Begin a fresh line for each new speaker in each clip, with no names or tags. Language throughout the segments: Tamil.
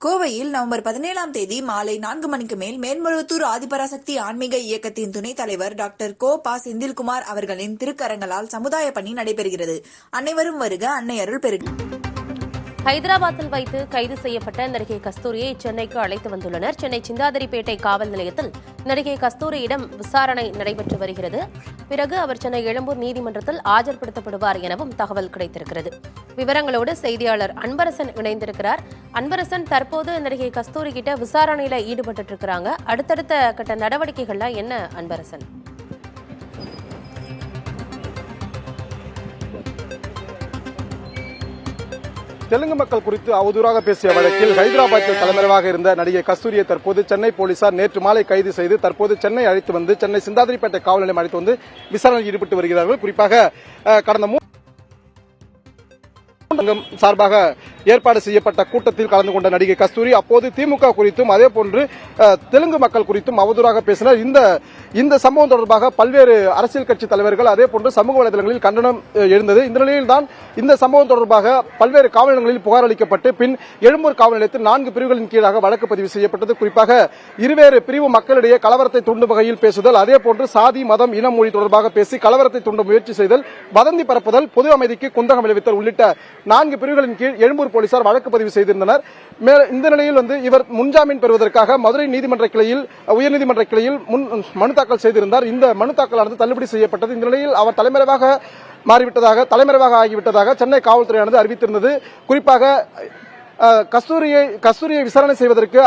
கோவையில் நவம்பர் 17ஆம் தேதி மாலை 4 மணிக்கு மேல் மேல்மருவத்தூர் ஆதிபராசக்தி ஆன்மீக இயக்கத்தின் துணைத் தலைவர் டாக்டர் கோ. பா. செந்தில்குமார் அவர்களின் திருக்கரங்களால் சமுதாய பணி நடைபெறுகிறது. அனைவரும் வருக, அன்னை அருள் பெருக.
ஹைதராபாத்தில் வைத்து கைது செய்யப்பட்ட நடிகை கஸ்தூரியை சென்னைக்கு அழைத்து வந்துள்ளனர். சென்னை சிந்தாதிரிப்பேட்டை காவல் நிலையத்தில் நடிகை கஸ்தூரியிடம் விசாரணை நடைபெற்று வருகிறது. பிறகு அவர் சென்னை எழும்பூர் நீதிமன்றத்தில் ஆஜர்படுத்தப்படுவார் எனவும் தகவல் கிடைத்திருக்கிறது. விவரங்களோடு செய்தியாளர் அன்பரசன் இணைந்திருக்கிறார். அன்பரசன், தற்போது நடிகை கஸ்தூரி கிட்ட விசாரணையில ஈடுபட்டு இருக்காங்க. அடுத்தடுத்த கட்ட நடவடிக்கைகள்லாம் என்ன அன்பரசன்?
தெலுங்கு மக்கள் குறித்து அவதூறாக பேசிய வழக்கில் ஹைதராபாத்தில் தலைமறைவாக இருந்த நடிகை கஸ்தூரியை தற்போது சென்னை போலீசார் நேற்று மாலை கைது செய்து தற்போது சென்னை அழைத்து வந்து சென்னை சிந்தாதிரிப்பேட்டை காவல் நிலையம் அழைத்து வந்து விசாரணையில் ஈடுபட்டு வருகிறார்கள். குறிப்பாக கடந்த சார்பாக ஏற்பாடு செய்யப்பட்ட கூட்டத்தில் கலந்து கொண்ட நடிகை கஸ்தூரி அப்போது திமுக குறித்தும் அதேபோன்று தெலுங்கு மக்கள் குறித்தும் அவதூறாக பேசினார். இந்த சம்பவம் தொடர்பாக பல்வேறு அரசியல் கட்சி தலைவர்கள் அதேபோன்று சமூக வலைதளங்களில் கண்டனம் எழுந்தது. இந்த நிலையில்தான் இந்த சம்பவம் தொடர்பாக பல்வேறு காவல் நிலையங்களில் புகார் அளிக்கப்பட்டு பின் எழும்பூர் காவல் நிலையத்தில் 4 பிரிவுகளின் கீழாக வழக்கு பதிவு செய்யப்பட்டது. குறிப்பாக இருவேறு பிரிவு மக்களிடையே கலவரத்தை தூண்டும் வகையில் பேசுதல், அதேபோன்று சாதி மதம் இன மொழி தொடர்பாக பேசி கலவரத்தை தூண்டும் முயற்சி செய்தல், வதந்தி பரப்புதல், பொது அமைதிக்கு குந்தகம் விளைவித்தல் உள்ளிட்ட 4 பிரிவுகளின் கீழ் எழும்பூர் போலீசார் வழக்கு பதிவு செய்திருந்தனர். இந்த நிலையில் இவர் முன்ஜாமீன் பெறுவதற்காக மதுரை நீதிமன்ற கிளையில் உயர்நீதிமன்ற கிளையில் மனு தாக்கல் செய்திருந்தார். இந்த மனு தாக்கலானது தள்ளுபடி செய்யப்பட்டது. இந்த நிலையில் அவர் தலைமறைவாக ஆகிவிட்டதாக சென்னை காவல்துறையானது அறிவித்திருந்தது. குறிப்பாக கஸ்தூரியை விசாரணை செய்வதற்கு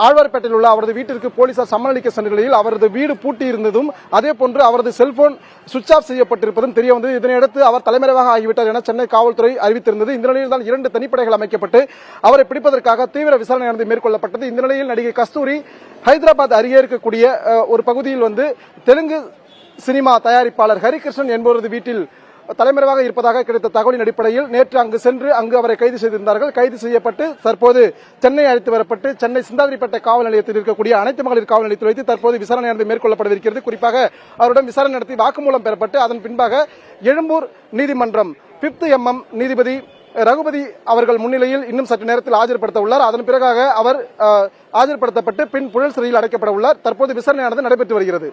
ஆழ்வார்பேட்டையில் உள்ள அவரது வீட்டிற்கு போலீசார் சம்மன் அளிக்க சென்ற நிலையில் அவரது வீடு பூட்டி இருந்ததும் அதேபோன்று அவரது செல்போன் சுவிட்ச் ஆஃப் செய்யப்பட்டிருப்பதும் தெரிய வந்தது. இதனையடுத்து அவர் தலைமறைவாக ஆகிவிட்டார் என சென்னை காவல்துறை அறிவித்திருந்தது. இந்த நிலையில் தான் 2 தனிப்படைகள் அமைக்கப்பட்டு அவரை பிடிப்பதற்காக தீவிர விசாரணையானது மேற்கொள்ளப்பட்டது. இந்த நிலையில் நடிகை கஸ்தூரி ஹைதராபாத் அருகே இருக்கக்கூடிய ஒரு பகுதியில் தெலுங்கு சினிமா தயாரிப்பாளர் ஹரிகிருஷ்ணன் என்பவரது வீட்டில் தலைமறைவாக இருப்பதாக கிடைத்த தகவலின் அடிப்படையில் நேற்று அங்கு சென்று அவரை கைது செய்திருந்தார்கள். கைது செய்யப்பட்டு தற்போது சென்னை அழைத்து வரப்பட்டு சென்னை சிந்தாதிரிப்பேட்டை காவல் நிலையத்தில் இருக்கக்கூடிய அனைத்து மகளிர் காவல் நிலையத்தில் வைத்து தற்போது விசாரணை மேற்கொள்ளப்படவிருக்கிறது. குறிப்பாக அவருடன் விசாரணை நடத்தி வாக்குமூலம் பெறப்பட்டு அதன் பின்பாக எழும்பூர் நீதிமன்றம் 5th MM நீதிபதி ரகுபதி அவர்கள் முன்னிலையில் இன்னும் சற்று நேரத்தில் ஆஜர்படுத்த உள்ளார். அதன் பிறகாக அவர் ஆஜர்படுத்தப்பட்டு பின் புழல் சிறையில் அடைக்கப்பட உள்ளார். தற்போது விசாரணையானது நடைபெற்று வருகிறது.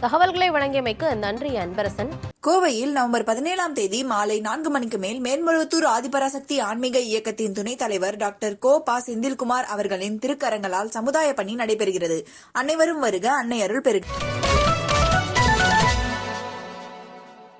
தகவல்களை வழங்கியமைக்கு நன்றி அன்பரசன்.
கோவையில் நவம்பர் 17ஆம் தேதி மாலை 4 மணிக்கு மேல் மேல்மருவத்தூர் ஆதிபராசக்தி ஆன்மீக இயக்கத்தின் துணைத் தலைவர் டாக்டர் கோ. பா. செந்தில்குமார் அவர்களின் திருக்கரங்களால் சமுதாய பணி நடைபெறுகிறது. அனைவரும் வருக, அன்னை அருள் பெருக.